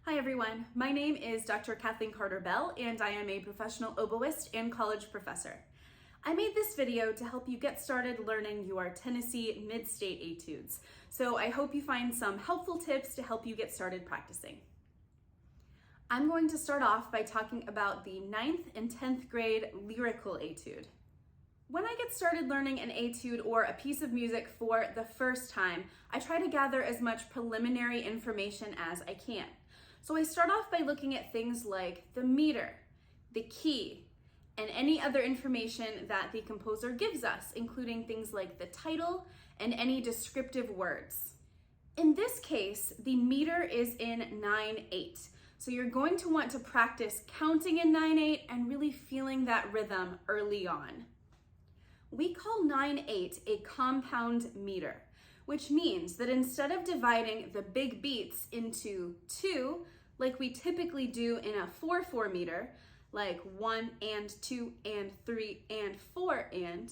Hi everyone, my name is Dr. Kathleen Carter Bell and I am a professional oboist and college professor. I made this video to help you get started learning your Tennessee Mid-State Etudes, so I hope you find some helpful tips to help you get started practicing. I'm going to start off by talking about the 9th and 10th grade Lyrical Etude. When I get started learning an etude or a piece of music for the first time, I try to gather as much preliminary information as I can. So I start off by looking at things like the meter, the key, and any other information that the composer gives us, including things like the title and any descriptive words. In this case, the meter is in 9/8. So you're going to want to practice counting in 9/8 and really feeling that rhythm early on. We call 9/8 a compound meter, which means that instead of dividing the big beats into 2, like we typically do in a 4/4 meter, like 1 and 2 and 3 and 4 and,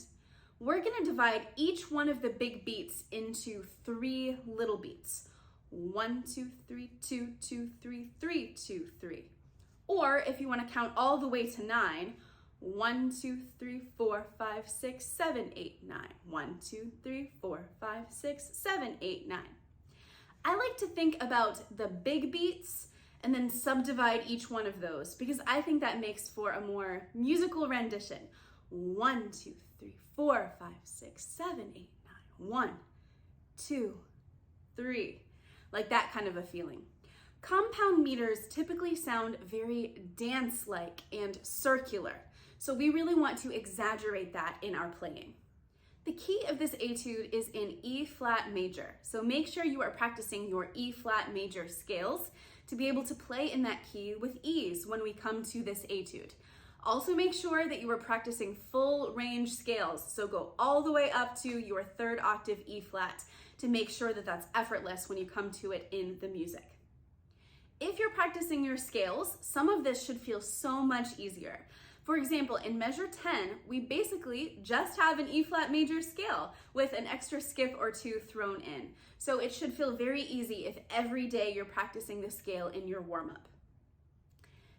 we're gonna divide each one of the big beats into 3 little beats. 1, 2, 3, 2, 2, 3, 3, 2, 3. Or if you wanna count all the way to 9, 1, 2, 3, 4, 5, 6, 7, 8, 9. 1, 2, 3, 4, 5, 6, 7, 8, 9. I like to think about the big beats and then subdivide each one of those because I think that makes for a more musical rendition. 1, 2, 3, 4, 5, 6, 7, 8, 9. 1, 2, 3. Like that kind of a feeling. Compound meters typically sound very dance-like and circular, so we really want to exaggerate that in our playing. The key of this etude is in E flat major, so make sure you are practicing your E flat major scales to be able to play in that key with ease when we come to this etude. Also make sure that you are practicing full range scales, so go all the way up to your 3rd octave E flat to make sure that that's effortless when you come to it in the music. If you're practicing your scales, some of this should feel so much easier. For example, in measure 10, we basically just have an E flat major scale with an extra skip or 2 thrown in. So it should feel very easy if every day you're practicing the scale in your warm-up.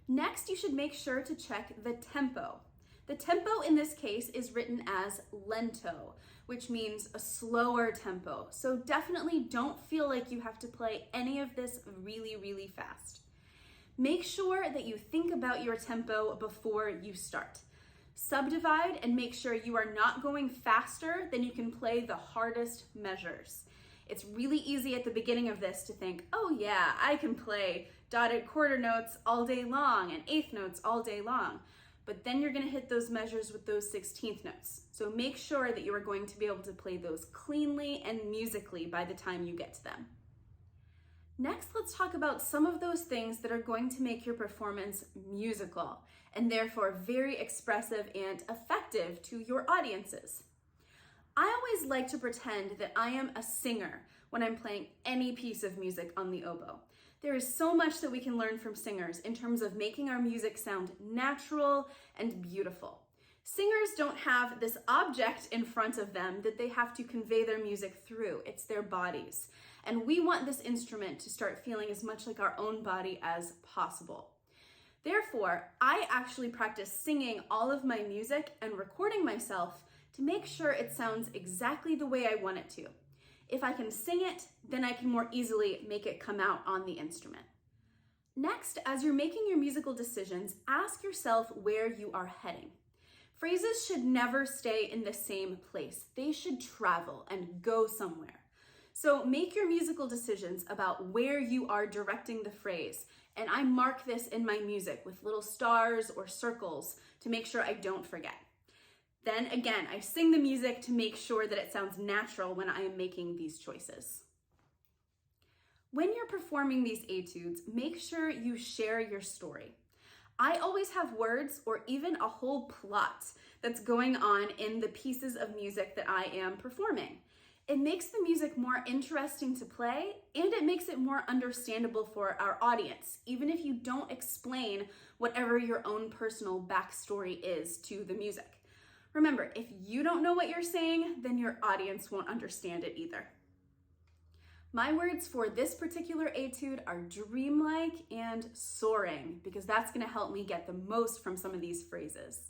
Next, you should make sure to check the tempo. The tempo in this case is written as lento, which means a slower tempo. So definitely don't feel like you have to play any of this really, really fast. Make sure that you think about your tempo before you start. Subdivide and make sure you are not going faster than you can play the hardest measures. It's really easy at the beginning of this to think, oh yeah, I can play dotted quarter notes all day long and 1/8 notes all day long. But then you're gonna hit those measures with those 16th notes. So make sure that you are going to be able to play those cleanly and musically by the time you get to them. Next, let's talk about some of those things that are going to make your performance musical and therefore very expressive and effective to your audiences. I always like to pretend that I am a singer when I'm playing any piece of music on the oboe. There is so much that we can learn from singers in terms of making our music sound natural and beautiful. Singers don't have this object in front of them that they have to convey their music through. It's their bodies. And we want this instrument to start feeling as much like our own body as possible. Therefore, I actually practice singing all of my music and recording myself to make sure it sounds exactly the way I want it to. If I can sing it, then I can more easily make it come out on the instrument. Next, as you're making your musical decisions, ask yourself where you are heading. Phrases should never stay in the same place. They should travel and go somewhere. So make your musical decisions about where you are directing the phrase, and I mark this in my music with little stars or circles to make sure I don't forget. Then again, I sing the music to make sure that it sounds natural when I am making these choices. When you're performing these etudes, make sure you share your story. I always have words or even a whole plot that's going on in the pieces of music that I am performing. It makes the music more interesting to play and it makes it more understandable for our audience, even if you don't explain whatever your own personal backstory is to the music. Remember, if you don't know what you're saying, then your audience won't understand it either. My words for this particular etude are dreamlike and soaring, because that's going to help me get the most from some of these phrases.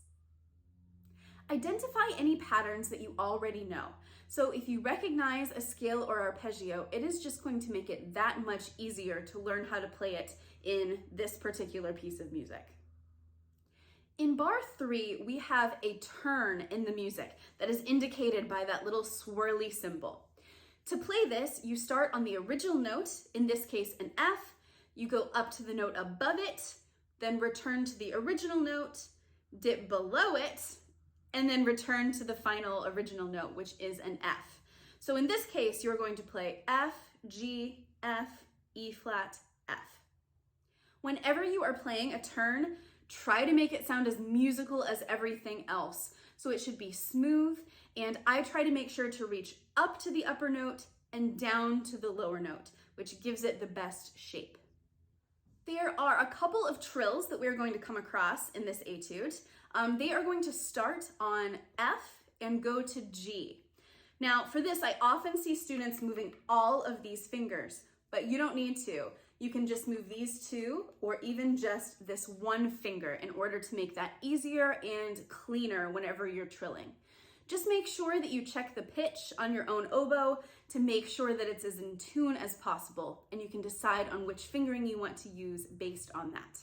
Identify any patterns that you already know. So if you recognize a scale or arpeggio, it is just going to make it that much easier to learn how to play it in this particular piece of music. In bar 3, we have a turn in the music that is indicated by that little swirly symbol. To play this, you start on the original note, in this case an F, you go up to the note above it, then return to the original note, dip below it, and then return to the final original note, which is an F. So in this case, you're going to play F, G, F, E flat, F. Whenever you are playing a turn, try to make it sound as musical as everything else. So it should be smooth, and I try to make sure to reach up to the upper note and down to the lower note, which gives it the best shape. There are a couple of trills that we're going to come across in this etude. They are going to start on F and go to G. Now for this, I often see students moving all of these fingers, but you don't need to. You can just move these two or even just this one finger in order to make that easier and cleaner whenever you're trilling. Just make sure that you check the pitch on your own oboe to make sure that it's as in tune as possible, and you can decide on which fingering you want to use based on that.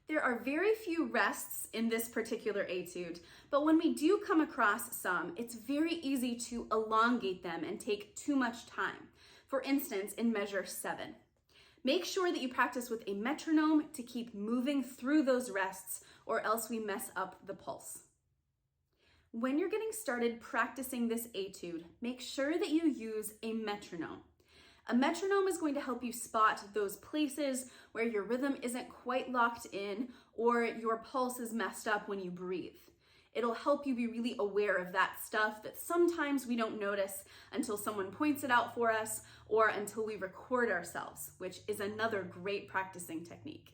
There are very few rests in this particular etude, but when we do come across some, it's very easy to elongate them and take too much time. For instance, in measure 7. Make sure that you practice with a metronome to keep moving through those rests, or else we mess up the pulse. When you're getting started practicing this etude, make sure that you use a metronome. A metronome is going to help you spot those places where your rhythm isn't quite locked in or your pulse is messed up when you breathe. It'll help you be really aware of that stuff that sometimes we don't notice until someone points it out for us or until we record ourselves, which is another great practicing technique.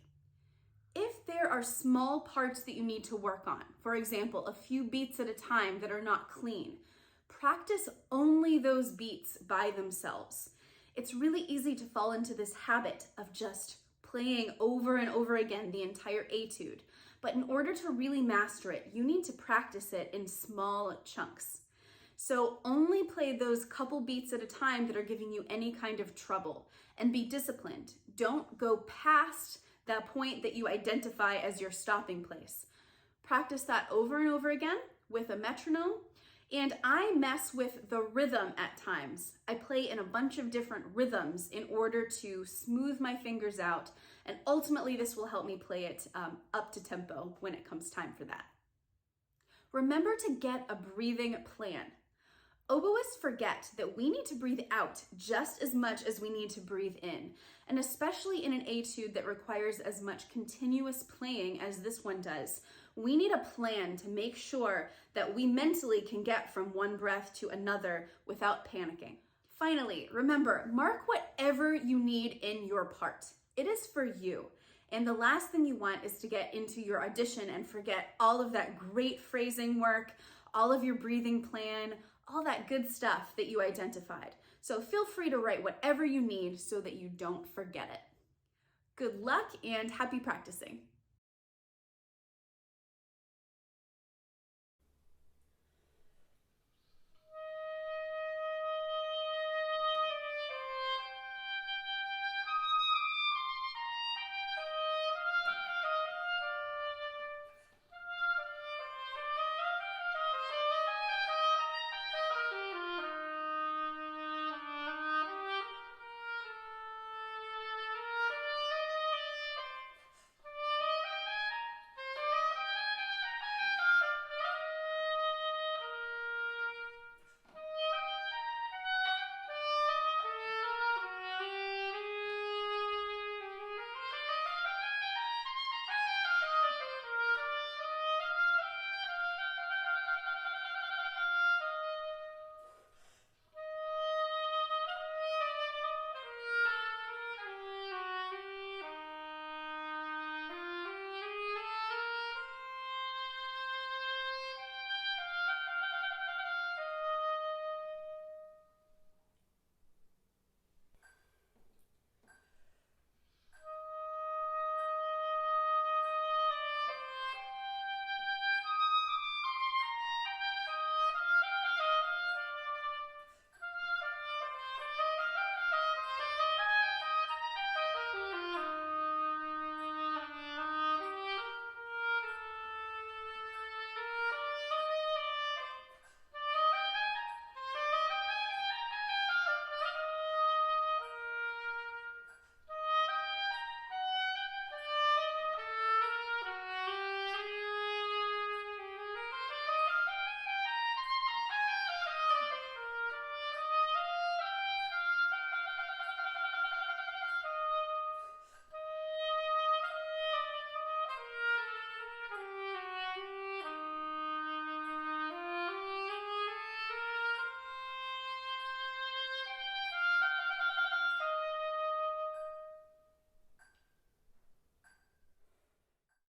If there are small parts that you need to work on, for example, a few beats at a time that are not clean, practice only those beats by themselves. It's really easy to fall into this habit of just playing over and over again the entire etude. But in order to really master it, you need to practice it in small chunks. So only play those couple beats at a time that are giving you any kind of trouble, and be disciplined. Don't go past that point that you identify as your stopping place. Practice that over and over again with a metronome. And I mess with the rhythm at times. I play in a bunch of different rhythms in order to smooth my fingers out, and ultimately this will help me play it up to tempo when it comes time for that. Remember to get a breathing plan. Oboists forget that we need to breathe out just as much as we need to breathe in, and especially in an etude that requires as much continuous playing as this one does. We need a plan to make sure that we mentally can get from one breath to another without panicking. Finally, remember, mark whatever you need in your part. It is for you. And the last thing you want is to get into your audition and forget all of that great phrasing work, all of your breathing plan, all that good stuff that you identified. So feel free to write whatever you need so that you don't forget it. Good luck and happy practicing.